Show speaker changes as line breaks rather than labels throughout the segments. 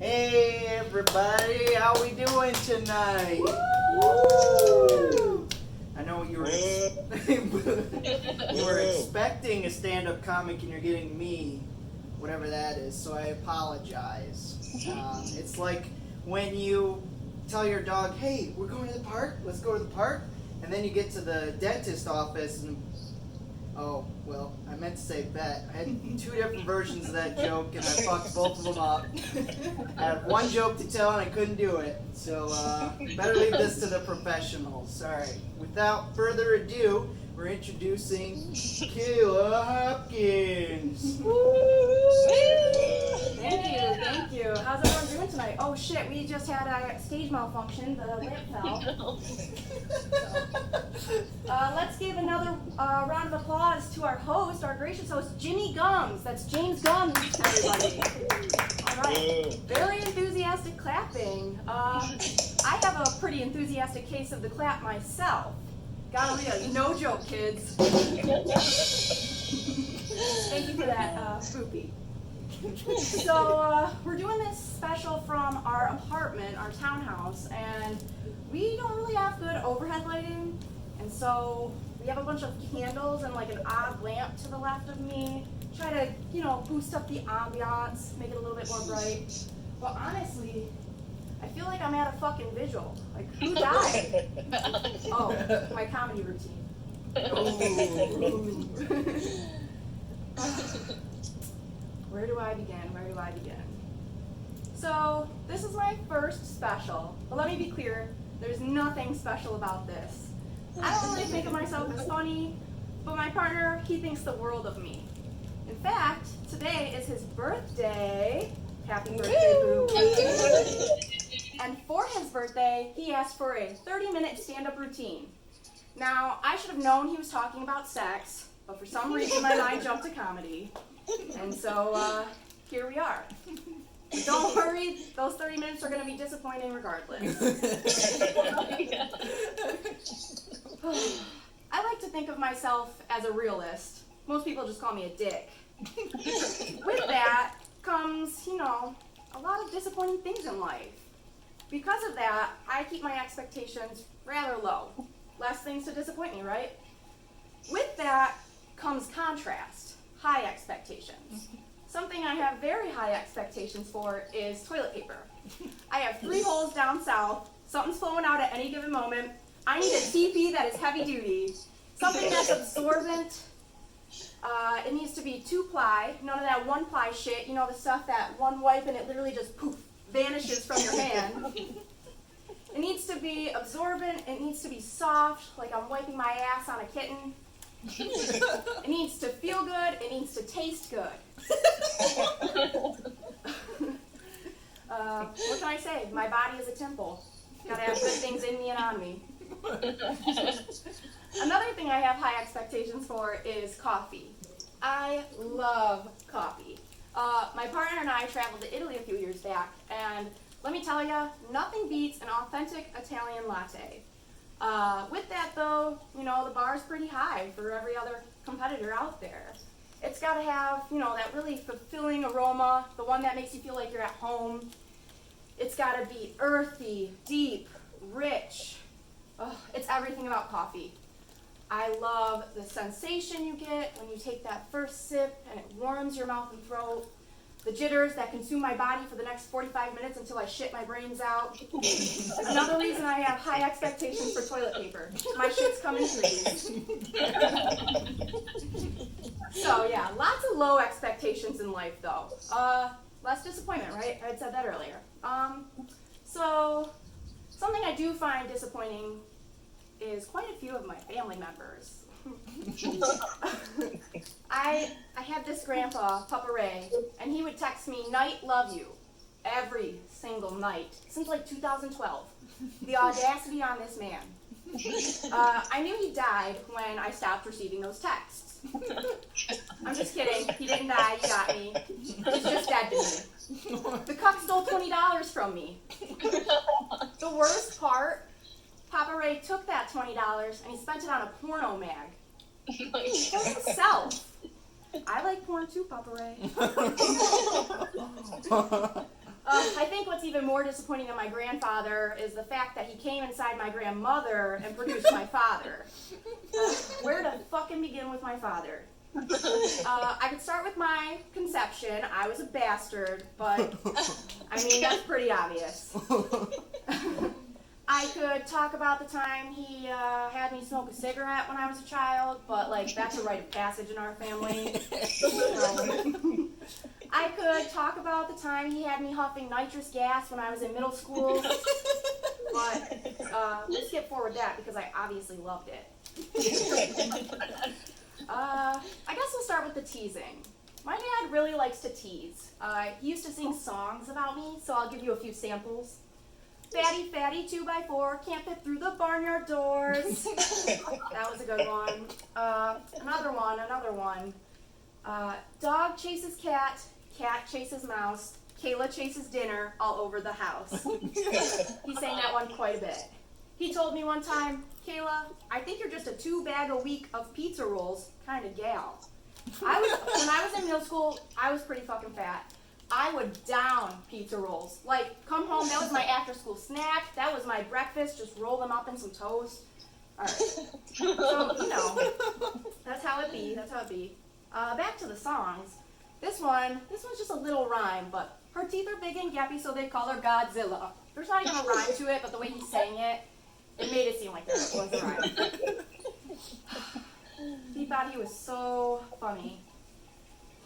Hey everybody, how we doing tonight?
Woo!
I know you were expecting a stand-up comic and you're getting me, whatever that is, so I apologize. It's like when you tell your dog, hey, we're going to the park, let's go to the park, and then you get to the dentist office and, oh, well, I meant to say bet. I had two different versions of that joke and I fucked both of them up. I had one joke to tell and I couldn't do it, so better leave this to the professionals. All right, without further ado, we're introducing Kayla Hopkins.
Thank you. How's everyone doing tonight? Oh shit, we just had a stage malfunction. The lamp fell. Let's give another round of applause to our host, our gracious host, Jimmy Gums. That's James Gums, everybody. All right. Very enthusiastic clapping. I have a pretty enthusiastic case of the clap myself. Gonorrhea, no joke, kids. Thank you for that, Spoopy. So, we're doing this special from our apartment, our townhouse, and we don't really have good overhead lighting, and so we have a bunch of candles and like an odd lamp to the left of me. Try to, boost up the ambiance, make it a little bit more bright. But honestly, I feel like I'm at a fucking visual. Like, who died? Oh, my comedy routine. Where do I begin? So, this is my first special, but let me be clear, there's nothing special about this. I don't really think of myself as funny, but my partner, he thinks the world of me. In fact, today is his birthday. Happy birthday, Boo. And for his birthday, he asked for a 30-minute stand-up routine. Now, I should have known he was talking about sex, but for some reason my mind jumped to comedy. And so, here we are. But don't worry, those 30 minutes are going to be disappointing regardless. I like to think of myself as a realist. Most people just call me a dick. With that comes, a lot of disappointing things in life. Because of that, I keep my expectations rather low. Less things to disappoint me, right? With that comes contrast, high expectations. Something I have very high expectations for is toilet paper. I have 3 holes down south, something's flowing out at any given moment. I need a TP that is heavy duty, something that's absorbent. It needs to be 2-ply, none of that 1-ply shit, the stuff that one wipe and it literally just poof, vanishes from your hand. It needs to be absorbent, it needs to be soft, like I'm wiping my ass on a kitten. It needs to feel good, it needs to taste good. What can I say? My body is a temple. Gotta have good things in me and on me. Another thing I have high expectations for is coffee. I love coffee. My partner and I traveled to Italy a few years back, and let me tell you, nothing beats an authentic Italian latte. With that though, the bar's pretty high for every other competitor out there. It's got to have, that really fulfilling aroma, the one that makes you feel like you're at home. It's got to be earthy, deep, rich. Oh, it's everything about coffee. I love the sensation you get when you take that first sip and it warms your mouth and throat. The jitters that consume my body for the next 45 minutes until I shit my brains out. Another reason I have high expectations for toilet paper. My shit's coming threes. So yeah, lots of low expectations in life though. Less disappointment, right? I had said that earlier. So something I do find disappointing is quite a few of my family members. I had this grandpa, Papa Ray, and he would text me, "Night, love you," every single night, since like 2012. The audacity on this man. I knew he died when I stopped receiving those texts. I'm just kidding, he didn't die, you got me. He's just dead to me. The cuck stole $20 from me. The worst part, Papa Ray took that $20 and he spent it on a porno mag. For himself. I like porn too, Papa Ray. I think what's even more disappointing than my grandfather is the fact that he came inside my grandmother and produced my father. Where to fucking begin with my father? I could start with my conception. I was a bastard, but I mean, that's pretty obvious. I could talk about the time he had me smoke a cigarette when I was a child, but like that's a rite of passage in our family. I could talk about the time he had me huffing nitrous gas when I was in middle school, but we'll skip forward that because I obviously loved it. I guess we'll start with the teasing. My dad really likes to tease. He used to sing songs about me, so I'll give you a few samples. Fatty, fatty, 2x4, can't fit through the barnyard doors. That was a good one. Another one. Dog chases cat, cat chases mouse, Kayla chases dinner all over the house. He sang that one quite a bit. He told me one time, Kayla, I think you're just a 2-bag-a-week of pizza rolls kind of gal. When I was in middle school, I was pretty fucking fat. I would down pizza rolls. Like, come home, that was my after-school snack. That was my breakfast, just roll them up in some toast. All right. So, you know, that's how it be. Back to the songs. This one's just a little rhyme, but her teeth are big and gappy, so they call her Godzilla. There's not even a rhyme to it, but the way he sang it, it made it seem like there was a rhyme. He thought he was so funny.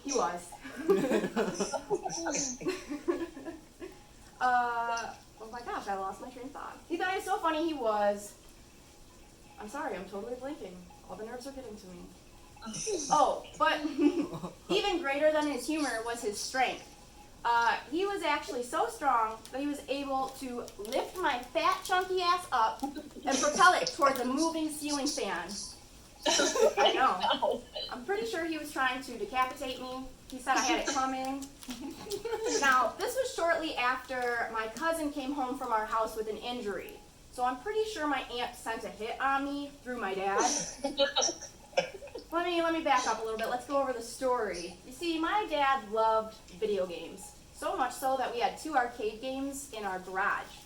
He was. Oh my gosh, I lost my train of thought. He thought he was so funny, he was. I'm sorry, I'm totally blinking. All the nerves are getting to me. Oh, but even greater than his humor was his strength. He was actually so strong that he was able to lift my fat, chunky ass up and propel it towards a moving ceiling fan. I know. I'm pretty sure he was trying to decapitate me. He said I had it coming. Now, this was shortly after my cousin came home from our house with an injury. So I'm pretty sure my aunt sent a hit on me through my dad. Let me back up a little bit. Let's go over the story. You see, my dad loved video games. So much so that we had 2 arcade games in our garage.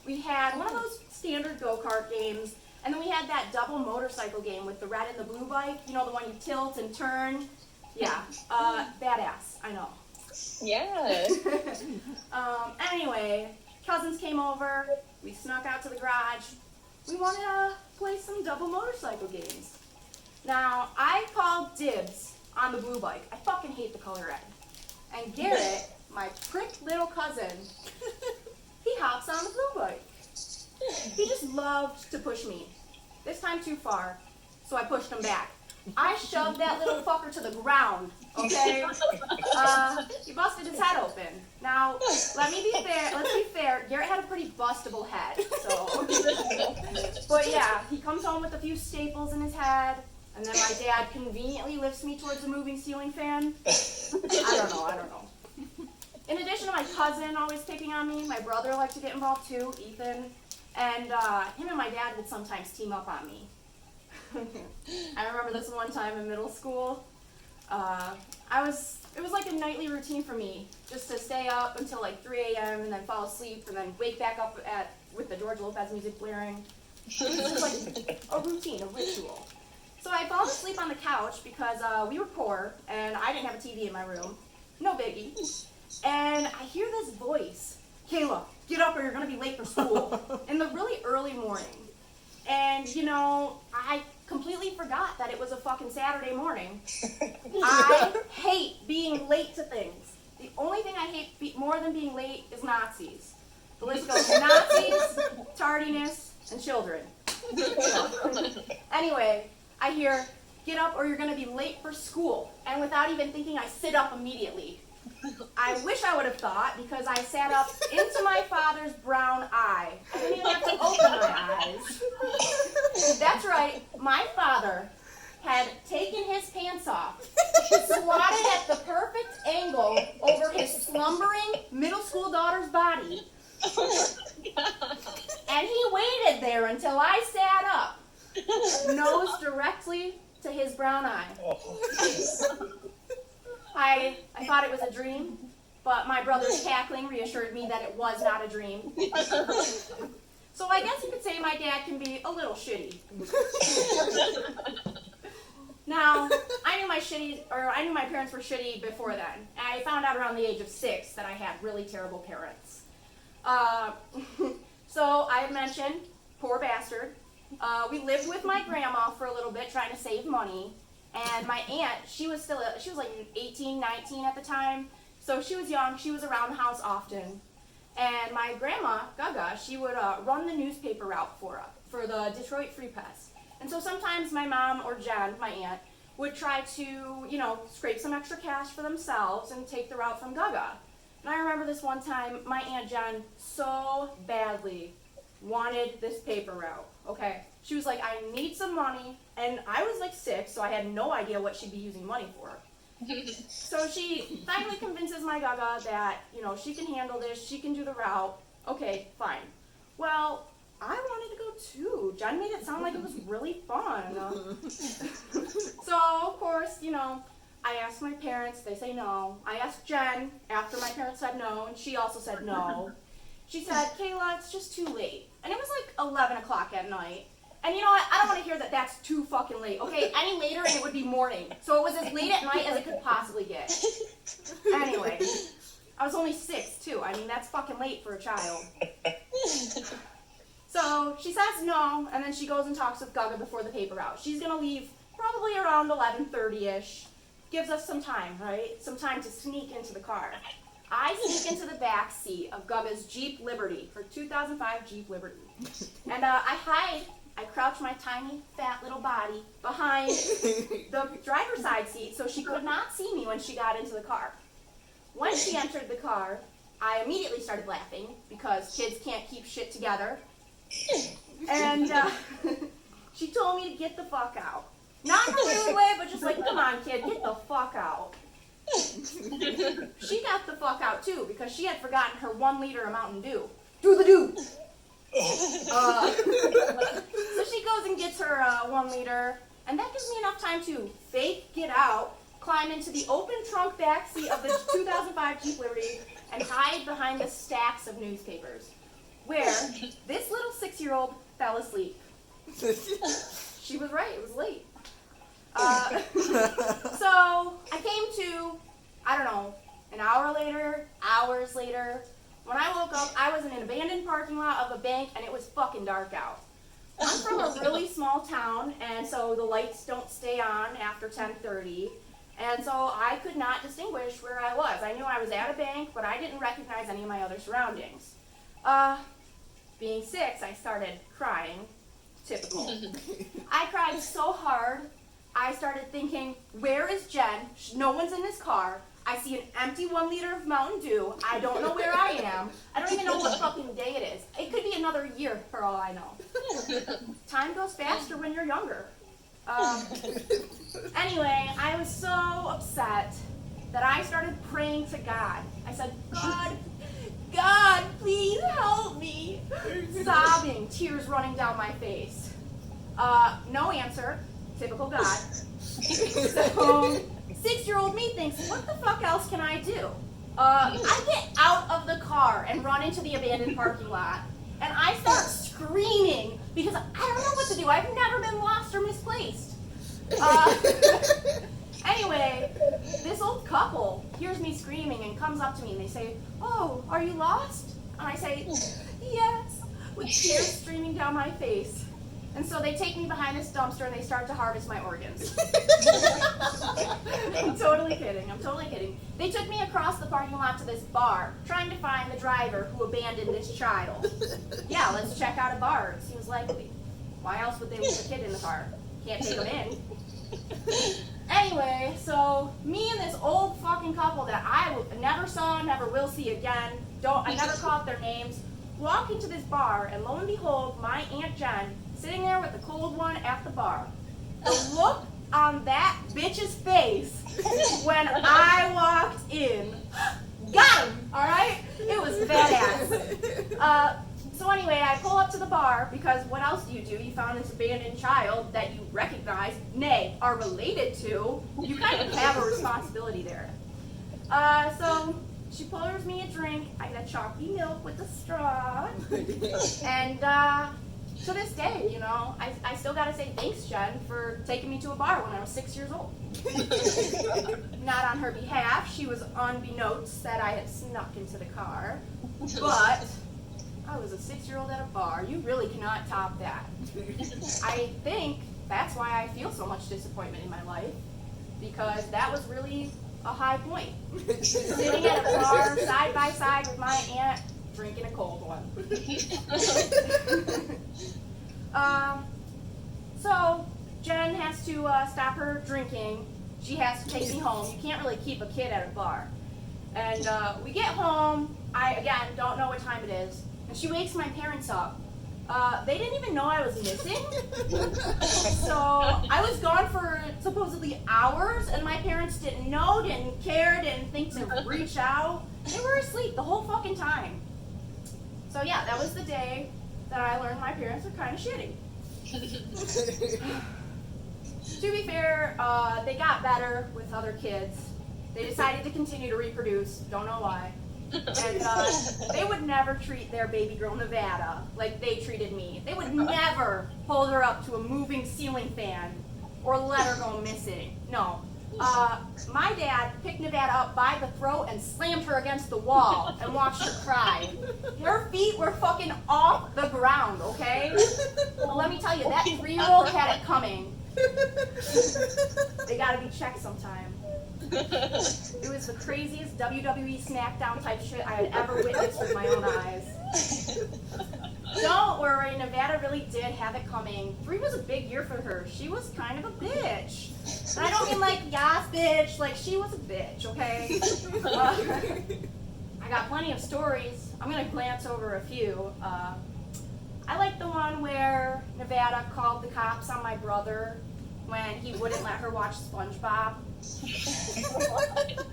We had one of those standard go-kart games, and then we had that double motorcycle game with the red and the blue bike. You know, the one you tilt and turn? Yeah. Badass, I know.
Yeah.
Anyway, cousins came over. We snuck out to the garage. We wanted to play some double motorcycle games. Now, I called dibs on the blue bike. I fucking hate the color red. And Garrett, my prick little cousin, he hops on the blue bike. He just loved to push me. This time too far, so I pushed him back. I shoved that little fucker to the ground, okay? He busted his head open. Now, let's be fair, Garrett had a pretty bustable head, so. But yeah, he comes home with a few staples in his head, and then my dad conveniently lifts me towards a moving ceiling fan. I don't know. In addition to my cousin always picking on me, my brother liked to get involved too, Ethan, and him and my dad would sometimes team up on me. I remember this one time in middle school. It was like a nightly routine for me, just to stay up until like 3 a.m. and then fall asleep and then wake back up with the George Lopez music blaring. It was just like a routine, a ritual. So I fall asleep on the couch because we were poor and I didn't have a TV in my room. No biggie. And I hear this voice, Kayla, get up or you're going to be late for school, in the really early morning. And, you know, I completely forgot that it was a fucking Saturday morning. I hate being late to things. The only thing I hate more than being late is Nazis. The list goes Nazis, tardiness, and children. Anyway, I hear, get up or you're going to be late for school. And without even thinking, I sit up immediately. I wish I would have thought, because I sat up into my father's brown eye. I didn't even have to open my eyes. That's right, my father had taken his pants off, squatted at the perfect angle over his slumbering middle school daughter's body, and he waited there until I sat up, nose directly to his brown eye. I thought it was a dream, but my brother's cackling reassured me that it was not a dream. So I guess you could say my dad can be a little shitty. Now, I knew my parents were shitty before then. I found out around the age of 6 that I had really terrible parents. So I had mentioned, poor bastard. We lived with my grandma for a little bit trying to save money. And my aunt, she was like 18, 19 at the time. So she was young, she was around the house often. And my grandma, Gaga, she would run the newspaper route for the Detroit Free Press. And so sometimes my mom or Jen, my aunt, would try to, scrape some extra cash for themselves and take the route from Gaga. And I remember this one time, my Aunt Jen so badly wanted this paper route, okay? She was like, I need some money, and I was like 6, so I had no idea what she'd be using money for. So she finally convinces my Gaga that, she can handle this, she can do the route. Okay, fine. Well, I wanted to go too. Jen made it sound like it was really fun. So, of course, I asked my parents, they say no. I asked Jen after my parents said no, and she also said no. She said, Kayla, it's just too late. And it was like 11 o'clock at night. And you know what? I don't want to hear that that's too fucking late, okay? Any later and it would be morning. So it was as late at night as it could possibly get. Anyway, I was only 6, too. I mean, that's fucking late for a child. So she says no, and then she goes and talks with Gaga before the paper route. She's going to leave probably around 11:30-ish. Gives us some time, right? Some time to sneak into the car. I sneak into the back seat of Gaga's Jeep Liberty, her 2005 Jeep Liberty. And I crouch my tiny, fat little body behind the driver's side seat so she could not see me when she got into the car. When she entered the car, I immediately started laughing because kids can't keep shit together. And she told me to get the fuck out. Not in a rude way, but just like, come on, kid, get the fuck out. She got the fuck out, too, because she had forgotten her 1 liter of Mountain Dew. Do the do! So she goes and gets her 1 liter, and that gives me enough time to fake get out, climb into the open trunk back seat of the 2005 Jeep Liberty, and hide behind the stacks of newspapers, where this little 6-year-old fell asleep. She was right, it was late. So I came to, I don't know, an hour later, hours later. When I woke up, I was in an abandoned parking lot of a bank, and it was fucking dark out. I'm from a really small town, and so the lights don't stay on after 10:30, and so I could not distinguish where I was. I knew I was at a bank, but I didn't recognize any of my other surroundings. Being 6, I started crying. Typical. I cried so hard, I started thinking, where is Jen? No one's in this car. I see an empty 1 liter of Mountain Dew. I don't know where I am. I don't even know what fucking day it is. It could be another year for all I know. Time goes faster when you're younger. Anyway, I was so upset that I started praying to God. I said, God, please help me. Sobbing, tears running down my face. No answer. Typical God. So, 6-year-old me thinks, what the fuck else can I do? I get out of the car and run into the abandoned parking lot, and I start screaming because I don't know what to do. I've never been lost or misplaced. Anyway, this old couple hears me screaming and comes up to me and they say, oh, are you lost? And I say, yes, with tears streaming down my face. And so they take me behind this dumpster and they start to harvest my organs. I'm totally kidding. They took me across the parking lot to this bar, trying to find the driver who abandoned this child. Yeah, let's check out a bar. It seems likely. Why else would they leave a kid in the car? Can't take them in. Anyway, so me and this old fucking couple that I never saw, never will see again, I never caught their names, walk into this bar, and lo and behold, my Aunt Jen sitting there with the cold one at the bar. The look on that bitch's face when I walked in, got him, alright? It was badass. So anyway, I pull up to the bar because what else do? You found this abandoned child that you recognize, nay, are related to. You kind of have a responsibility there. So she pours me a drink. I get chalky milk with a straw. And to this day, you know, I still gotta say thanks, Jen, for taking me to a bar when I was 6 years old. Not on her behalf. She was unbeknownst that I had snuck into the car. But I was a 6-year-old at a bar. You really cannot top that. I think that's why I feel so much disappointment in my life, because that was really a high point. Sitting at a bar side by side with my aunt, drinking a cold one. So Jen has to stop her drinking. She has to take me home. You can't really keep a kid at a bar. And we get home. I, again, don't know what time it is. And she wakes my parents up. They didn't even know I was missing. So I was gone for supposedly hours, and my parents didn't know, didn't care, didn't think to reach out. They were asleep the whole fucking time. So yeah, that was the day that I learned my parents were kind of shitty. To be fair, they got better with other kids. They decided to continue to reproduce, don't know why. And they would never treat their baby girl Nevada like they treated me. They would never hold her up to a moving ceiling fan or let her go missing. No. My dad picked Nevada up by the throat and slammed her against the wall and watched her cry. Her feet were fucking off the ground, okay? Well, let me tell you, that 3-year-old had it coming. They gotta be checked sometime. It was the craziest WWE SmackDown type shit I had ever witnessed with my own eyes. Don't worry, Nevada really did have it coming. 3 was a big year for her. She was kind of a bitch. And I don't mean like, yas, bitch. Like, she was a bitch, okay? I got plenty of stories. I'm going to glance over a few. I like the one where Nevada called the cops on my brother when he wouldn't let her watch SpongeBob.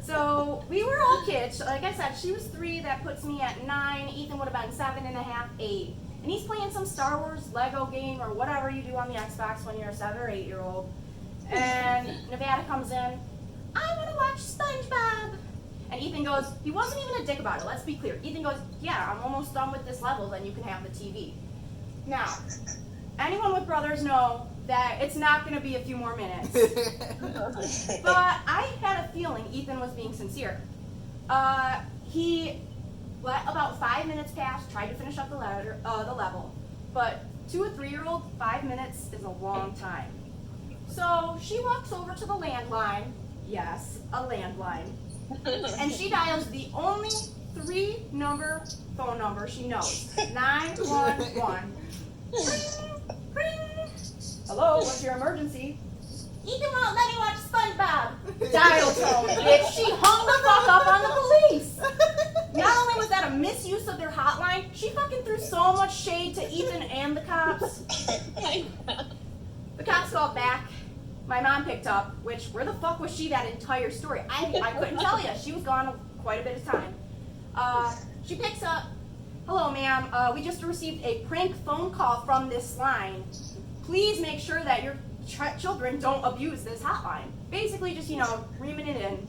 So we were all kids. Like I said, she was 3. That puts me at 9. Ethan would have been 7.5, 8. And he's playing some Star Wars Lego game or whatever you do on the Xbox when you're a 7 or 8-year-old. And Nevada comes in. I want to watch SpongeBob. And Ethan goes, he wasn't even a dick about it. Let's be clear. Ethan goes, yeah, I'm almost done with this level. Then you can have the TV. Now, anyone with brothers know that it's not going to be a few more minutes. But I had a feeling Ethan was being sincere. He let about 5 minutes pass, tried to finish up the level. But to a 3-year-old, 5 minutes is a long time. So she walks over to the landline. Yes, a landline. And she dials the only 3-number phone number she knows. 911. Ring. Hello, what's your emergency? Ethan won't let me watch SpongeBob. Dial tone, bitch. She hung the fuck up on the police. Not only was that a misuse of their hotline, she fucking threw so much shade to Ethan and the cops. The cops called back. My mom picked up, which, where the fuck was she that entire story? I couldn't tell you. She was gone quite a bit of time. She picks up. Hello, ma'am. We just received a prank phone call from this line. Please make sure that your children don't abuse this hotline. Basically just, you know, reaming it in.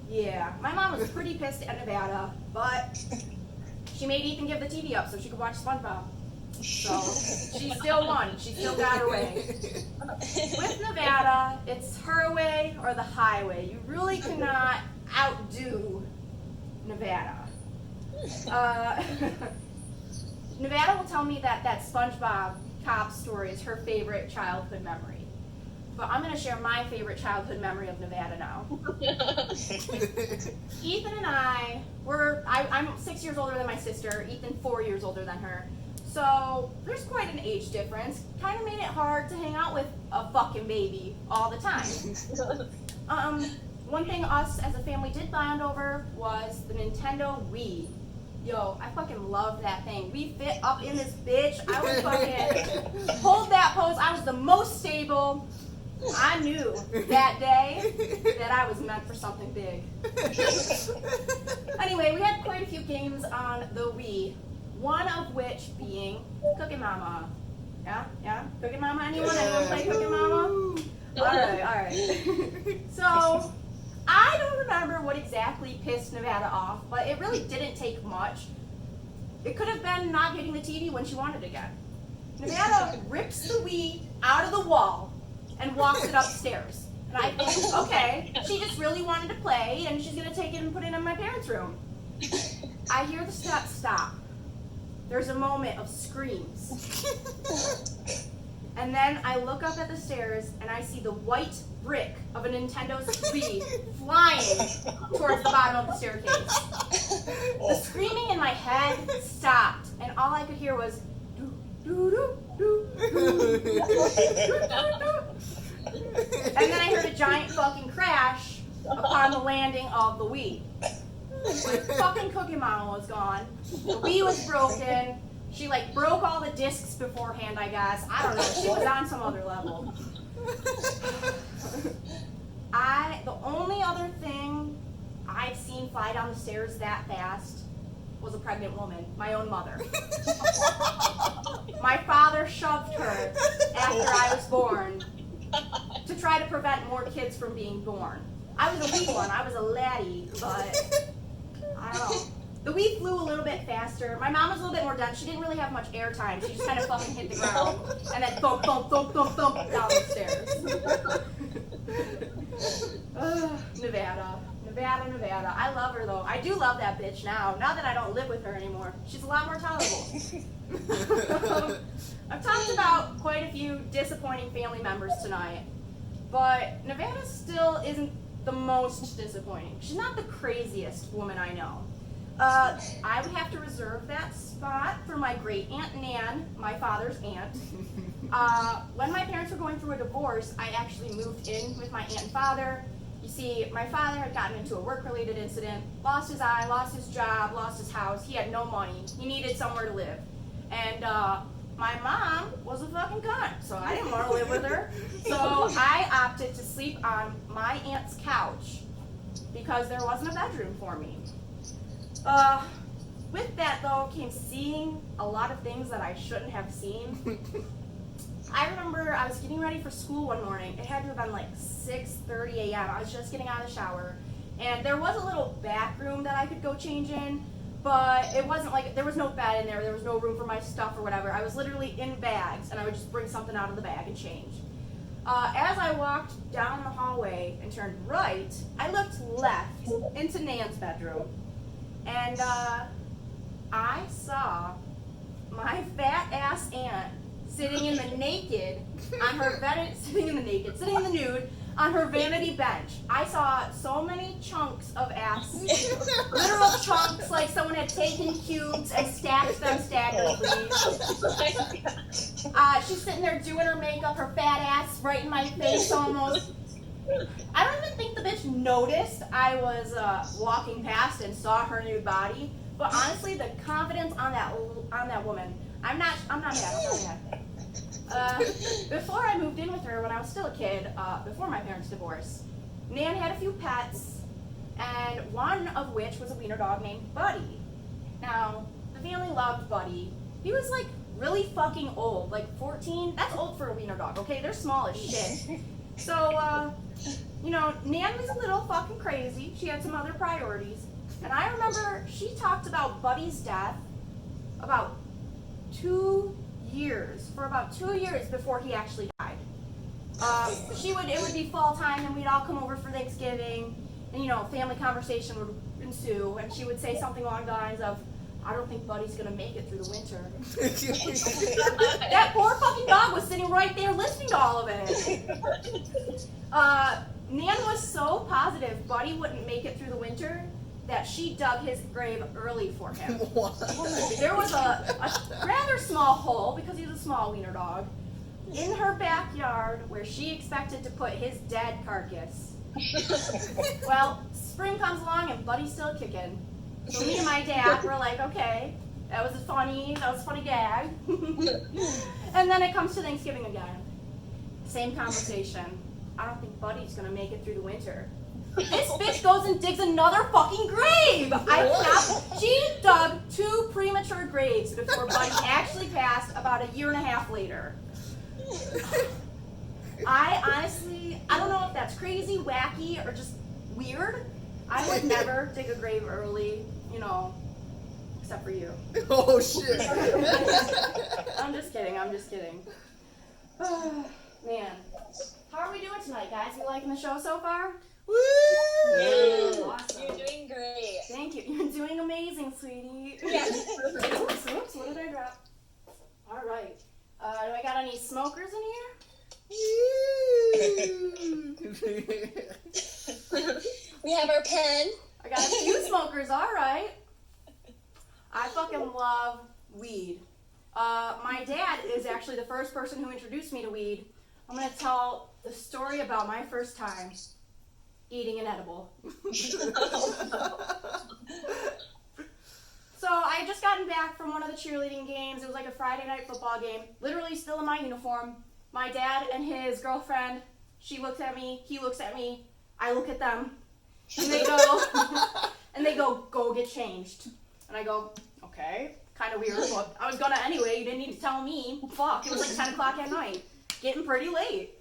Yeah, my mom was pretty pissed at Nevada, but she made Ethan give the TV up so she could watch SpongeBob. So she still won. She still got her way. With Nevada, it's her way or the highway. You really cannot outdo Nevada. Nevada will tell me that SpongeBob cop story is her favorite childhood memory. But I'm going to share my favorite childhood memory of Nevada now. Ethan and I'm 6 years older than my sister, Ethan 4 years older than her. So there's quite an age difference. Kind of made it hard to hang out with a fucking baby all the time. One thing us as a family did bond over was the Nintendo Wii. Yo, I fucking love that thing. We fit up in this bitch. I would fucking hold that pose. I was the most stable. I knew that day that I was meant for something big. Anyway, we had quite a few games on the Wii. One of which being Cooking Mama. Yeah? Cooking Mama? Anyone play Cooking Mama? Alright. So, I don't remember remember what exactly pissed Nevada off, but it really didn't take much. It could have been not getting the TV when she wanted to get. Nevada rips the Wii out of the wall and walks it upstairs. And I think, okay, she just really wanted to play and she's gonna take it and put it in my parents' room. I hear the steps stop. There's a moment of screams. And then I look up at the stairs and I see the white brick of a Nintendo 3 flying towards the bottom of the staircase. The screaming in my head stopped and all I could hear was doo doo doo doo doo doo doo. And then I heard a giant fucking crash upon the landing of the Wii. The fucking Cookie Mama was gone. The Wii was broken. She like broke all the discs beforehand, I guess. I don't know. She was on some other level. The only other thing I've seen fly down the stairs that fast was a pregnant woman, my own mother. My father shoved her after I was born to try to prevent more kids from being born. I was a wee one. I was a laddie, but I don't know. The Wii flew a little bit faster. My mom was a little bit more dense. She didn't really have much air time. She just kind of fucking hit the ground and then thump, thump, thump, thump, thump down the stairs. Nevada. Nevada. I love her though. I do love that bitch now. Now that I don't live with her anymore, she's a lot more tolerable. I've talked about quite a few disappointing family members tonight, but Nevada still isn't the most disappointing. She's not the craziest woman I know. I would have to reserve that spot for my great aunt Nan, my father's aunt. When my parents were going through a divorce, I actually moved in with my aunt and father. You see, my father had gotten into a work-related incident, lost his eye, lost his job, lost his house. He had no money. He needed somewhere to live. And my mom was a fucking cunt, so I didn't want to live with her. So I opted to sleep on my aunt's couch because there wasn't a bedroom for me. With that though came seeing a lot of things that I shouldn't have seen. I remember I was getting ready for school one morning. It had to have been like 6:30 a.m. I was just getting out of the shower. And there was a little back room that I could go change in, but it wasn't like, there was no bed in there. There was no room for my stuff or whatever. I was literally in bags and I would just bring something out of the bag and change. As I walked down the hallway and turned right, I looked left into Nan's bedroom. And I saw my fat ass aunt sitting in the nude on her vanity bench. I saw so many chunks of ass, literal chunks, like someone had taken cubes and stacked them staggeringly. She's sitting there doing her makeup, her fat ass right in my face almost. I don't even think the bitch noticed I was walking past and saw her nude body. But honestly, the confidence on that woman, I'm not mad. Before I moved in with her, when I was still a kid, before my parents' divorce, Nan had a few pets, and one of which was a wiener dog named Buddy. Now, the family loved Buddy. He was like really fucking old, like 14. That's old for a wiener dog, okay? They're small as shit. So, Nan was a little fucking crazy. She had some other priorities. And I remember she talked about Buddy's death for about 2 years before he actually died. It would be fall time and we'd all come over for Thanksgiving and, family conversation would ensue and she would say something along the lines of, I don't think Buddy's gonna make it through the winter. That poor fucking dog was sitting right there listening to all of it. Nan was so positive Buddy wouldn't make it through the winter that she dug his grave early for him. What? There was a rather small hole, because he was a small wiener dog, in her backyard where she expected to put his dead carcass. Well, spring comes along and Buddy's still kicking. So me and my dad were like, okay, that was a funny gag. And then it comes to Thanksgiving again. Same conversation. I don't think Buddy's gonna make it through the winter. This bitch goes and digs another fucking grave! She dug 2 premature graves before Buddy actually passed about a year and a half later. I honestly, I don't know if that's crazy, wacky, or just weird. I would never dig a grave early, except for you.
Oh shit.
I'm just kidding. Man. How are we doing tonight, guys? You liking the show so far?
Woo!
Awesome.
You're doing great.
Thank you. You're doing amazing, sweetie.
Yeah.
Oops, what did I drop? All right. Do I got any smokers in here?
We have our pen.
I got a few smokers, all right. I fucking love weed. My dad is actually the first person who introduced me to weed. I'm going to tell the story about my first time eating an edible. So I had just gotten back from one of the cheerleading games. It was like a Friday night football game. Literally still in my uniform. My dad and his girlfriend, she looks at me, he looks at me, I look at them, and they go, go get changed. And I go, okay, kind of weird, but I was gonna anyway, you didn't need to tell me. Fuck, it was like 10 o'clock at night, getting pretty late.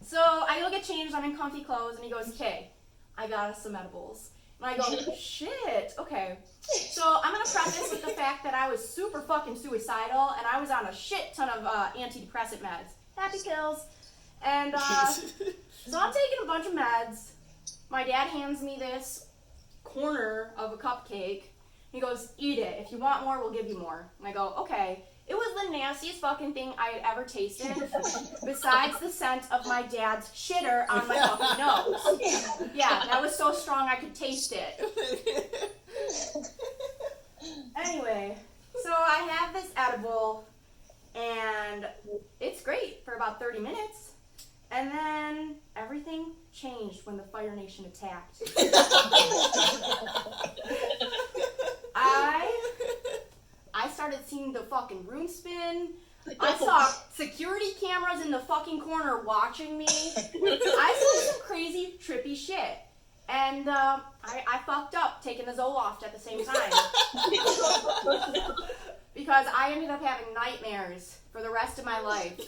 So I go get changed, I'm in comfy clothes, and he goes, okay, I got us some edibles. And I go, shit, okay. So I'm gonna preface with the fact that I was super fucking suicidal, and I was on a shit ton of antidepressant meds. Happy pills. And so I'm taking a bunch of meds. My dad hands me this corner of a cupcake. He goes, eat it. If you want more, we'll give you more. And I go, okay. It was the nastiest fucking thing I had ever tasted, besides the scent of my dad's shitter on my fucking nose. Yeah, that was so strong I could taste it. Anyway, so I have this edible, and it's great for about 30 minutes. And then everything changed when the Fire Nation attacked. I started seeing the fucking room spin. I saw security cameras in the fucking corner watching me. I saw some crazy, trippy shit. And I fucked up taking the Zoloft at the same time. Because I ended up having nightmares for the rest of my life.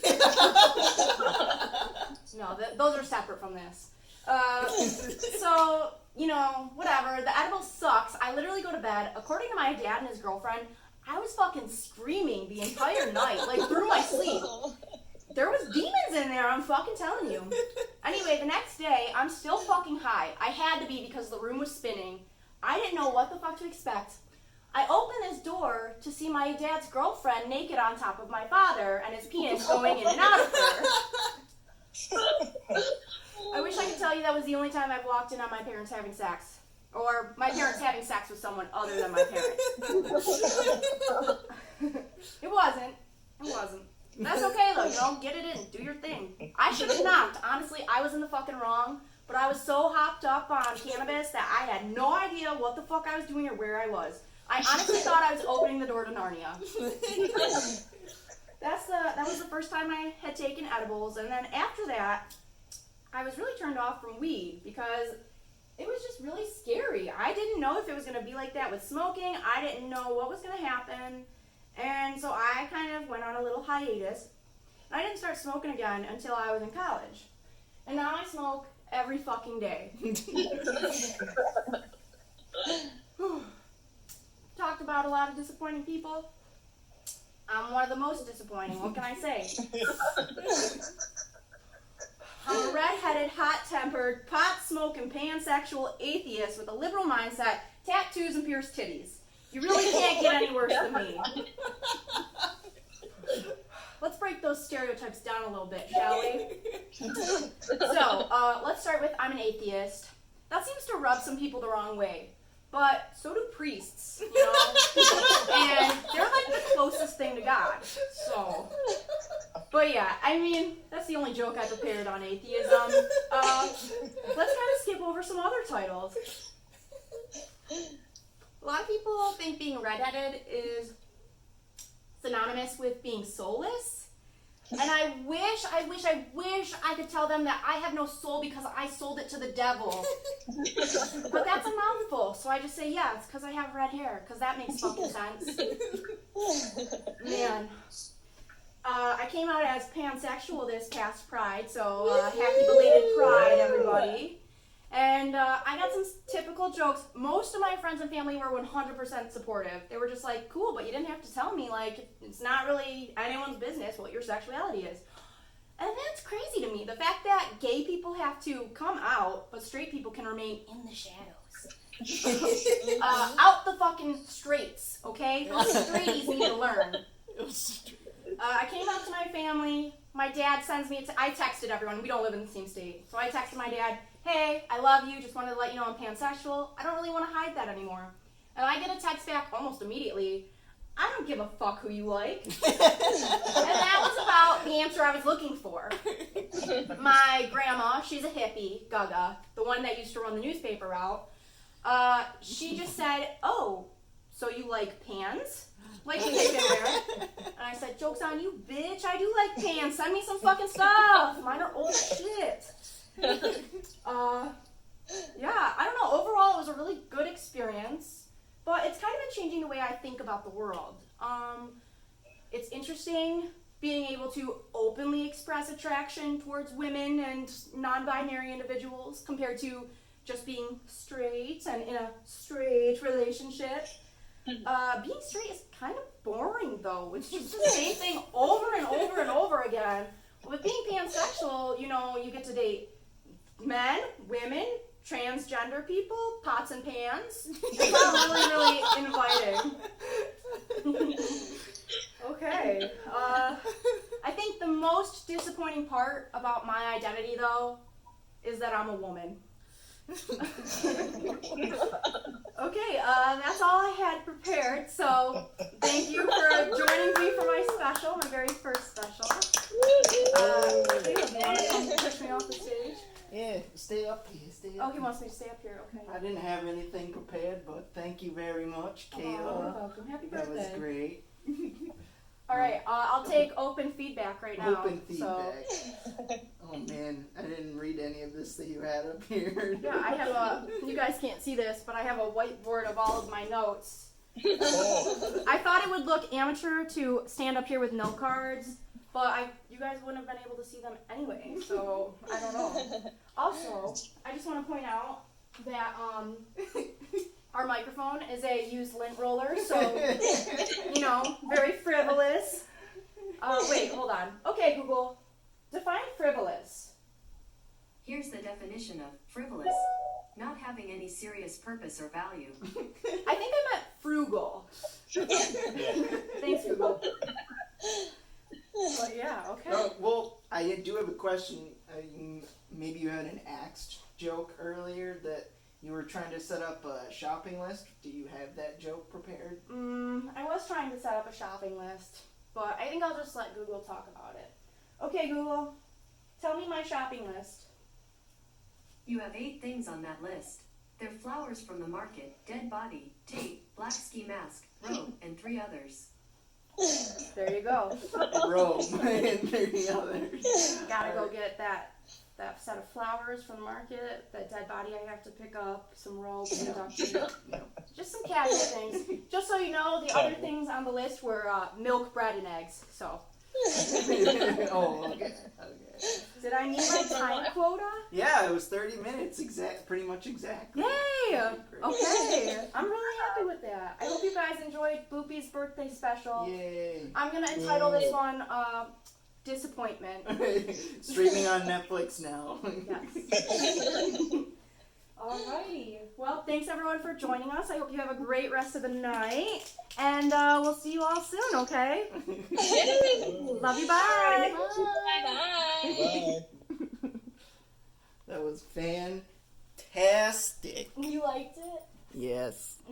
No, those are separate from this. So, whatever. The edible sucks. I literally go to bed. According to my dad and his girlfriend, I was fucking screaming the entire night, like through my sleep. There was demons in there, I'm fucking telling you. Anyway, the next day, I'm still fucking high. I had to be because the room was spinning. I didn't know what the fuck to expect. I opened this door to see my dad's girlfriend naked on top of my father and his penis going in and out of her. I wish I could tell you that was the only time I've walked in on my parents having sex. Or my parents having sex with someone other than my parents. It wasn't. That's okay though, get it in, do your thing. I should have knocked. Honestly, I was in the fucking wrong, but I was so hopped up on cannabis that I had no idea what the fuck I was doing or where I was. I honestly thought I was opening the door to Narnia. That was the first time I had taken edibles, and then after that, I was really turned off from weed because it was just really scary. I didn't know if it was going to be like that with smoking. I didn't know what was going to happen. And so I kind of went on a little hiatus. I didn't start smoking again until I was in college. And now I smoke every fucking day. Talked about a lot of disappointing people. I'm one of the most disappointing. What can I say? I'm a redheaded, hot-tempered, pot-smoking, pansexual atheist with a liberal mindset, tattoos, and pierced titties. You really can't get any worse than me. Let's break those stereotypes down a little bit, shall we? So, let's start with I'm an atheist. That seems to rub some people the wrong way. But so do priests, And they're like the closest thing to God. So, but yeah, that's the only joke I prepared on atheism. Let's kind of skip over some other titles. A lot of people think being redheaded is synonymous with being soulless. And I wish I could tell them that I have no soul because I sold it to the devil. But that's a mouthful, so I just say, yeah, it's because I have red hair, because that makes fucking sense. Man. I came out as pansexual this past Pride, so happy belated Pride, everybody. And And I got some typical jokes. Most of my friends and family were 100% supportive. They were just like, cool, but you didn't have to tell me. Like, it's not really anyone's business what your sexuality is. And that's crazy to me. The fact that gay people have to come out, but straight people can remain in the shadows. Out the fucking straights, okay? Those straighties need to learn. I came out to my family. My dad sends me, I texted everyone. We don't live in the same state. So I texted my dad, hey, I love you. Just wanted to let you know I'm pansexual. I don't really want to hide that anymore. And I get a text back almost immediately. I don't give a fuck who you like. And that was about the answer I was looking for. My grandma, she's a hippie, Gaga, the one that used to run the newspaper route. She just said, oh, so you like pans? Like you can wear. And I said, joke's on you, bitch. I do like pans. Send me some fucking stuff. Mine are old shit. Yeah, I don't know. Overall, it was a really good experience. But it's kind of been changing the way I think about the world. It's interesting being able to openly express attraction towards women and non-binary individuals compared to just being straight and in a straight relationship. Being straight is kind of boring, though. It's just the same thing over and over and over again. With being pansexual, you know, you get to date men, women, transgender people, pots and pans. It's all really, really inviting. Okay. I think the most disappointing part about my identity, though, is that I'm a woman. Okay, that's all I had prepared, so thank you for joining me for my special, my very first special. Caleb, you want to come push me off the stage?
Yeah, stay up here, stay up
Oh, he wants me to stay up here, okay.
I didn't have anything prepared, but thank you very much, Kayla.
Oh, you're welcome. Happy birthday.
That was great.
Alright, I'll take open feedback right now.
Open feedback. Oh man, I didn't read any of this that you had up here.
Yeah, I have you guys can't see this, but I have a whiteboard of all of my notes. I thought it would look amateur to stand up here with note cards, but you guys wouldn't have been able to see them anyway, so I don't know. Also, I just want to point out that our microphone is a used lint roller, so, you know, very frivolous. Wait, hold on. Okay, Google, define frivolous.
Here's the definition of frivolous. Not having any serious purpose or value.
I think I meant frugal. Thanks, Google. But yeah, okay.
Well, I do have a question. Maybe you had an axe joke earlier that you were trying to set up a shopping list. Do you have that joke prepared?
I was trying to set up a shopping list, but I think I'll just let Google talk about it. Okay, Google, tell me my shopping list.
You have 8 things on that list. They're flowers from the market, dead body, tape, black ski mask, robe, and 3 others.
There you go.
Robe and 3 others.
Gotta go get that set of flowers from the market, that dead body I have to pick up, some rope, and duct. Just some casual things. Just so you know, the other things on the list were milk, bread, and eggs. So.
Oh, okay.
Did I meet my time quota?
Yeah, it was 30 minutes, pretty much exactly.
Yay! Okay, I'm really happy with that. I hope you guys enjoyed Boopy's birthday special.
Yay.
I'm gonna entitle this one Disappointment.
Streaming on Netflix now.
Yes. Alrighty. Well, thanks everyone for joining us. I hope you have a great rest of the night. And we'll see you all soon, okay? Love you, bye.
Bye.
That was fantastic.
You liked it?
Yes.